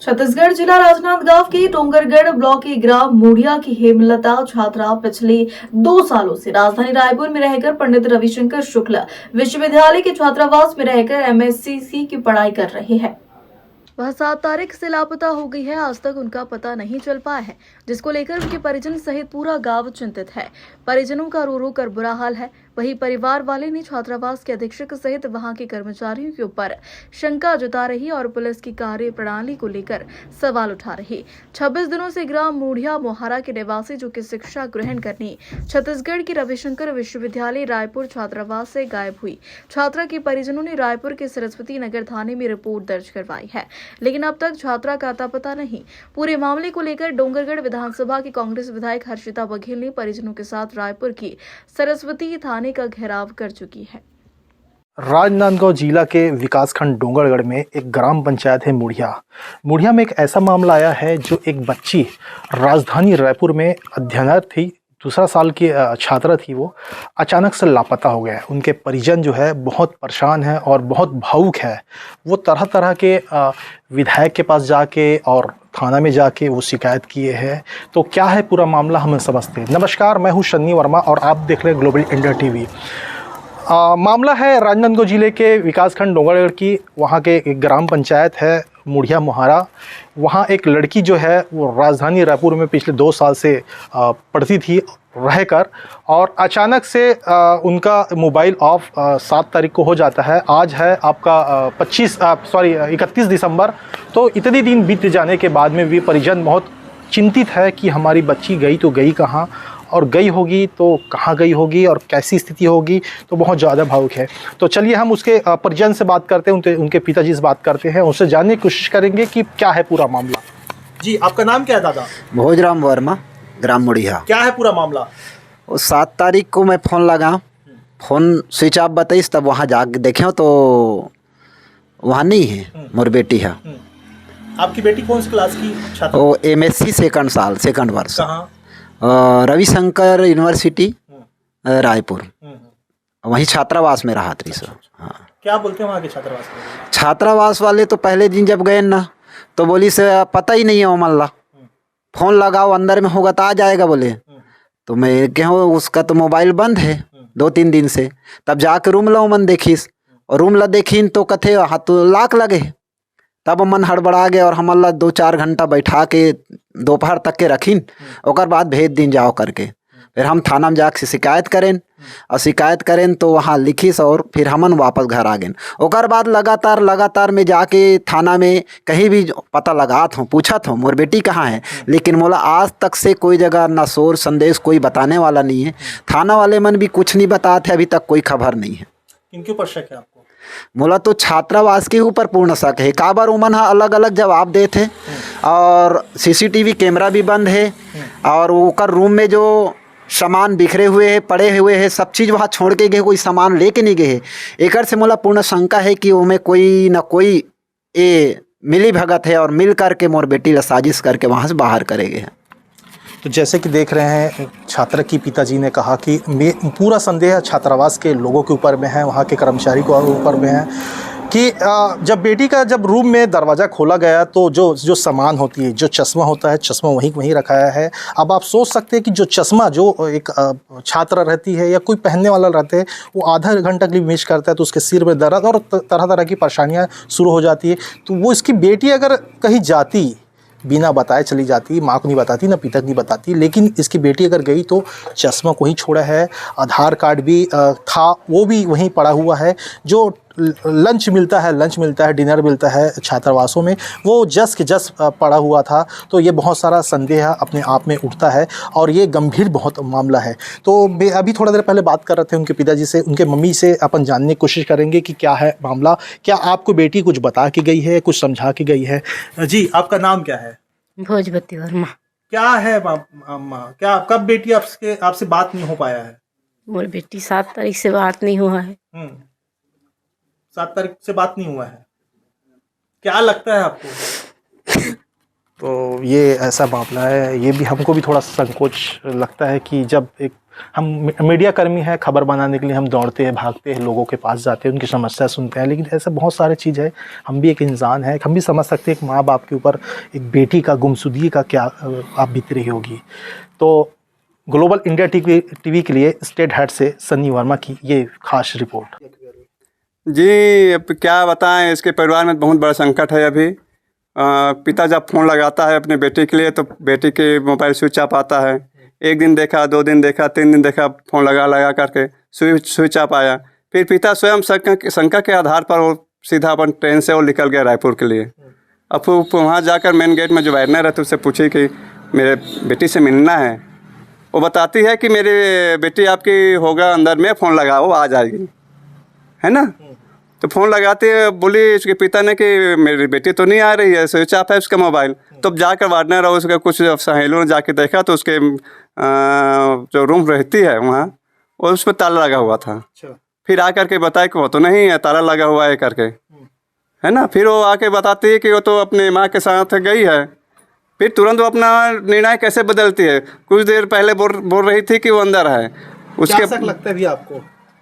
छत्तीसगढ़ जिला राजनांदगांव के डोंगरगढ़ ब्लॉक के ग्राम मुड़िया की हेमलता छात्रा पिछले 2 सालों से राजधानी रायपुर में रहकर पंडित रविशंकर शुक्ल विश्वविद्यालय के छात्रावास में रहकर एमएससी की पढ़ाई कर रहे हैं। वह 7 तारीख से लापता हो गई है। आज तक उनका पता नहीं चल पाया है, जिसको लेकर उनके परिजन सहित पूरा गांव चिंतित है। परिजनों का रो रो कर बुरा हाल है। वहीं परिवार वाले ने छात्रावास के अधीक्षक सहित वहां के कर्मचारियों के ऊपर शंका जता रही और पुलिस की कार्य प्रणाली को लेकर सवाल उठा रही। 26 दिनों से ग्राम मुड़िया मोहारा के निवासी जो कि शिक्षा ग्रहण करने छत्तीसगढ़ के रविशंकर विश्वविद्यालय रायपुर छात्रावास से गायब हुई छात्रा के परिजनों ने रायपुर के सरस्वती नगर थाने में रिपोर्ट दर्ज करवाई है, लेकिन अब तक छात्रा का अता पता नहीं। पूरे मामले को लेकर डोंगरगढ़ विधानसभा के कांग्रेस विधायक हर्षिता बघेल ने परिजनों के साथ रायपुर की सरस्वती थाने का घेराव कर चुकी है। राजनांदगांव जिला के विकासखंड डोंगरगढ़ में एक ग्राम पंचायत है मुड़िया में एक ऐसा मामला आया है जो एक बच्ची राजधानी रायपुर में अध्ययनरत थी, दूसरा साल की छात्रा थी। वो अचानक से लापता हो गया है। उनके परिजन जो है बहुत परेशान है और बहुत भावुक है। वो तरह तरह के विधायक के पास जाके और थाना में जाके वो शिकायत किए हैं। तो क्या है पूरा मामला हम समझते हैं। नमस्कार, मैं हूँ शन्नी वर्मा और आप देख रहे हैं ग्लोबल इंडिया टीवी। मामला है राजनांदगांव जिले के विकासखंड डोंगरगढ़ की। वहाँ के एक ग्राम पंचायत है मुड़िया मोहारा। वहाँ एक लड़की जो है वो राजधानी रायपुर में पिछले 2 साल से पढ़ती थी रहकर, और अचानक से उनका मोबाइल ऑफ 7 तारीख को हो जाता है। आज है आपका 31 दिसंबर। तो इतने दिन बीत जाने के बाद में भी परिजन बहुत चिंतित है कि हमारी बच्ची गई तो गई कहाँ, और गई होगी तो कहाँ गई होगी और कैसी स्थिति होगी। तो बहुत ज़्यादा भावुक है। तो चलिए हम उसके परिजन से बात करते हैं, उनके पिताजी से बात करते हैं, उनसे जानने की कोशिश करेंगे कि क्या है पूरा मामला। जी, आपका नाम क्या है दादा? भोजराम वर्मा, ग्राम मुड़िया। क्या है पूरा मामला? वो 7 तारीख को मैं फ़ोन लगा, फ़ोन स्विच ऑफ बताइस, तब वहाँ जाके देखे तो वहाँ नहीं है, मोर बेटी है। आपकी बेटी कौन सी क्लास की छात्रा? वो एमएससी सेकंड वर्ष, कहाँ? रविशंकर यूनिवर्सिटी रायपुर, वहीं छात्रावास में रहा थी सर। हाँ, क्या बोलते हैं वहाँ के छात्रावास में? छात्रावास वाले तो पहले दिन जब गए ना तो बोली से पता ही नहीं है वो मल्ला, फ़ोन लगाओ अंदर में होगा तो आ जाएगा बोले। तो मैं कहूँ उसका तो मोबाइल बंद है 2-3 दिन से। तब जाके रूम लो मन देखीस, और रूम ला देखीन तो कथे हाथ तो लाक लगे। तब मन हड़बड़ा गए और हमला 2-4 घंटा बैठा के दोपहर तक के रखीन, और बाद भेज दिन जाओ करके। फिर हम थाना में जाके शिकायत करें, और शिकायत करें तो वहाँ लिखीस, और फिर हमन वापस घर आ गए। और बाद लगातार में जाके थाना में कहीं भी पता लगात हूँ, पूछत हूँ मोर बेटी कहाँ है, लेकिन मोला आज तक से कोई जगह ना शोर संदेश कोई बताने वाला नहीं है। थाना वाले मन भी कुछ नहीं बताते, अभी तक कोई खबर नहीं है। इनके ऊपर शक है आपको? मोला तो छात्रावास के ऊपर पूर्ण शक है। काबर उमन अलग अलग जवाब देते, और सीसीटीवी कैमरा भी बंद है, और ओकर रूम में जो सामान बिखरे हुए हैं, पड़े हुए हैं, सब चीज़ वहाँ छोड़ के गए, कोई सामान लेके नहीं गए। एकर से मोला पूर्ण शंका है कि उनमें कोई ना कोई ये मिली भगत है, और मिल करके मोर बेटी ला साजिश करके वहाँ से बाहर करेंगे। तो जैसे कि देख रहे हैं, छात्रा की पिताजी ने कहा कि पूरा संदेह छात्रावास के लोगों के ऊपर में है, वहाँ के कर्मचारी को ऊपर में है कि जब बेटी का जब रूम में दरवाज़ा खोला गया तो जो सामान होती है, जो चश्मा होता है, चश्मा वहीं रखाया है। अब आप सोच सकते हैं कि जो चश्मा जो एक छात्रा रहती है या कोई पहनने वाला रहता है, वो आधा घंटा के लिए मिस करता है तो उसके सिर में दर्द और तरह तरह की परेशानियाँ शुरू हो जाती है। तो वो इसकी बेटी अगर कहीं जाती, बिना बताए चली जाती, माँ को नहीं बताती, ना पिता को नहीं बताती, लेकिन इसकी बेटी अगर गई तो चश्मा को ही छोड़ा है। आधार कार्ड भी था, वो भी वहीं पड़ा हुआ है। जो लंच मिलता है, डिनर मिलता है छात्रावासों में, वो जस्ट पड़ा हुआ था। तो ये बहुत सारा संदेह अपने आप में उठता है, और ये गंभीर बहुत मामला है। तो अभी थोड़ा देर पहले बात कर रहे थे उनके पिताजी से, उनके मम्मी से अपन जानने की कोशिश करेंगे कि क्या है मामला। क्या आपको बेटी कुछ बता के गई है, कुछ समझा के गई है? जी, आपका नाम क्या है? भोजवती वर्मा। क्या है मामा, क्या कब बेटी आपसे बात नहीं हो पाया है? मोर बेटी 7 तारीख से बात नहीं हुआ है। 7 तारीख से बात नहीं हुआ है। क्या लगता है आपको? तो ये ऐसा मामला है, ये भी हमको भी थोड़ा संकोच लगता है कि जब एक हम मीडिया कर्मी हैं, खबर बनाने के लिए हम दौड़ते हैं, भागते हैं, लोगों के पास जाते हैं, उनकी समस्या सुनते हैं, लेकिन ऐसा बहुत सारे चीज़ है। हम भी एक इंसान है, हम भी समझ सकते हैं एक माँ बाप के ऊपर एक बेटी का गुमशुदगी का क्या आप बीत रही होगी। तो ग्लोबल इंडिया टीवी के लिए स्टेट हेड से सन्नी वर्मा की ये खास रिपोर्ट। जी, अब क्या बताएं, इसके परिवार में बहुत बड़ा संकट है अभी। पिता जब फ़ोन लगाता है अपने बेटे के लिए तो बेटी के मोबाइल स्विच ऑफ आता है। एक दिन देखा, 2 दिन देखा, 3 दिन देखा, फ़ोन लगा करके स्विच ऑफ आया। फिर पिता स्वयं शंका के आधार पर वो सीधा अपन ट्रेन से वो निकल गया रायपुर के लिए। अब फिर वहाँ जाकर मेन गेट में जो वार्डनर है तो उससे पूछी कि मेरे बेटी से मिलना है। वो बताती है कि मेरी बेटी आपकी होगा अंदर में, फ़ोन लगाओ आ जाएगी, है ना। तो फ़ोन लगाते बोली उसके पिता ने कि मेरी बेटी तो नहीं आ रही है, स्विच ऑफ है उसका मोबाइल। तब जाकर वार्डनर और उसका कुछ सहेलियों ने जाके देखा तो उसके जो रूम रहती है वहाँ, और उस पर ताला लगा हुआ था। फिर आकर के बताया कि वो तो नहीं है, ताला लगा हुआ है करके, है ना। फिर वो आके बताती है कि वो तो अपने माँ के साथ गई है। फिर तुरंत वो अपना निर्णय कैसे बदलती है। कुछ देर पहले बोल रही थी कि वो अंदर है। उसके क्या लगता है भी आपको?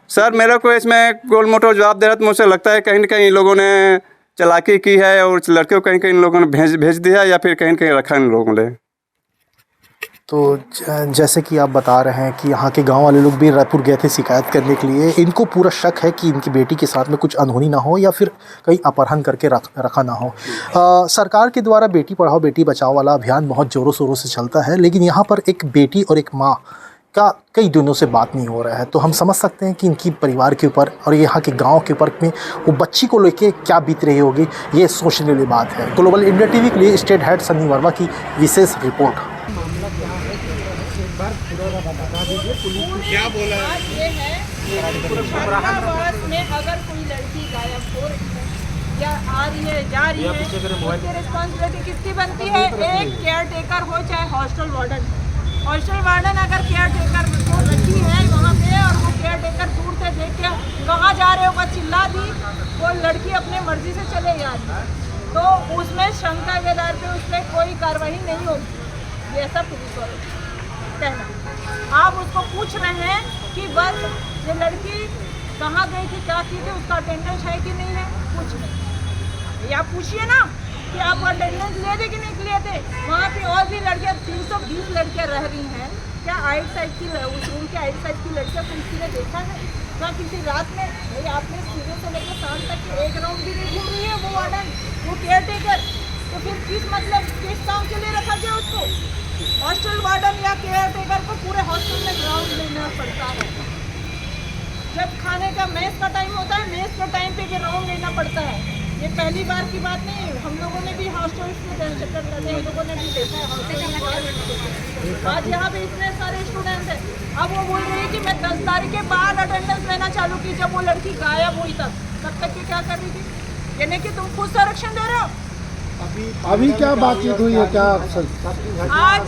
सर मेरे को इसमें गोल मोटो जवाब दे रहा तो मुझे लगता है कहीं न कहीं इन लोगों ने चालाकी की है और लड़के को कहीं कहीं इन लोगों ने भेज दिया या फिर कहीं कहीं रखा इन लोगों ने। तो जैसे कि आप बता रहे हैं कि यहाँ के गांव वाले लोग भी रायपुर गए थे शिकायत करने के लिए। इनको पूरा शक है कि इनकी बेटी के साथ में कुछ अनहोनी ना हो या फिर कहीं अपहरण करके रखा ना हो। सरकार के द्वारा बेटी पढ़ाओ बेटी बचाओ वाला अभियान बहुत ज़ोरों शोरों से चलता है, लेकिन यहाँ पर एक बेटी और एक माँ का कई दिनों से बात नहीं हो रहा है। तो हम समझ सकते हैं कि इनकी परिवार के ऊपर और यहाँ के गांव के ऊपर में वो बच्ची को लेके क्या बीत रही होगी, ये सोचने वाली बात है। ग्लोबल इंडिया टीवी के लिए स्टेट हेड सन्नी वर्मा की विशेष रिपोर्ट। क्या बोला ये है छात्रावास में अगर कोई लड़की गायब हो रही है या आ रही है जा रही है, उसकी रिस्पॉन्सिबिलिटी किसकी बनती है? एक केयर टेकर हो चाहे हॉस्टल वार्डन। हॉस्टल वार्डन अगर केयर टेकर को रखी है वहाँ पे और वो केयर टेकर दूर से देख के कहाँ जा रहे हो बस चिल्ला दी, वो लड़की अपने मर्जी से चले जा रही तो उसमें शंका के आधार पे उस पर कोई कार्रवाई नहीं होगी। ये सब पुलिस वालों कहना। आप उसको पूछ रहे हैं कि बस ये लड़की कहाँ गई थी, क्या की थी, उसका अटेंडेंस है कि नहीं है, कुछ नहीं। ये आप पूछिए ना कि आप अटेंडेंस लिए थे कि नहीं लिए थे। वहाँ पे और भी लड़कियाँ 320 लड़कियाँ रह रही हैं। क्या आइट साइड की उस रूम के आइट साइड की लड़कियाँ किसी ने देखा है? क्या किसी रात में भाई आपने सुबह से लेकर शाम तक के एक राउंड भी नहीं घूम रही है वो वार्डन, वो केयर टेकर, तो फिर किस काम के लिए रखा गया उसको? हॉस्टल वार्डन या केयर टेकर को पूरे हॉस्टल में ग्राउंड लेना पड़ता है। जब खाने का मेस का टाइम होता है, मेस के टाइम पे ग्राउंड लेना पड़ता है। ये पहली बार की बात नहीं है, हम लोगों ने भी हॉस्टल्स में चक्कर करते हैं, हम लोगों ने भी देखा है। आज यहाँ पे इतने सारे स्टूडेंट्स हैं, अब वो बोल रही है कि मैं 10 तारीख के बाद अटेंडेंस लेना चालू की, जब वो लड़की गायब हुई तब तक ये क्या कर रही थी? यानी कि तुम खुद संरक्षण दे रहे हो। अभी क्या बातचीत हुई है, क्या आज